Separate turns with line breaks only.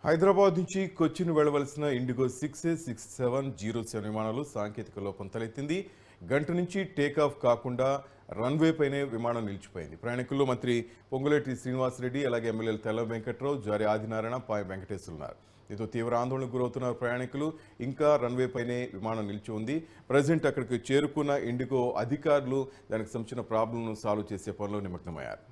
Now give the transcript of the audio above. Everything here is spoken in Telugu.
హైదరాబాద్ నుంచి కొచ్చిన్ వెళ్లవలసిన ఇండిగో 6A6707 విమానాలు సాంకేతిక లోపం తలెత్తింది. గంట నుంచి టేకాఫ్ కాకుండా రన్వే పైనే విమానం నిలిచిపోయింది. ప్రయాణికుల్లో మంత్రి పొంగులేటి శ్రీనివాసరెడ్డి, అలాగే ఎమ్మెల్యేలు తెల్లం వెంకట్రావు, జారి ఆదినారాయణ, పాయ వెంకటేశ్వర్లు ఉన్నారు. దీంతో తీవ్ర ఆందోళనకు గురవుతున్న ప్రయాణికులు. ఇంకా రన్వే పైనే విమానం నిలిచి ఉంది. ప్రజెంట్ అక్కడికి చేరుకున్న ఇండిగో అధికారులు దానికి సంబంధించిన ప్రాబ్లంను సాల్వ్ చేసే పనిలో నిమగ్నమయ్యారు.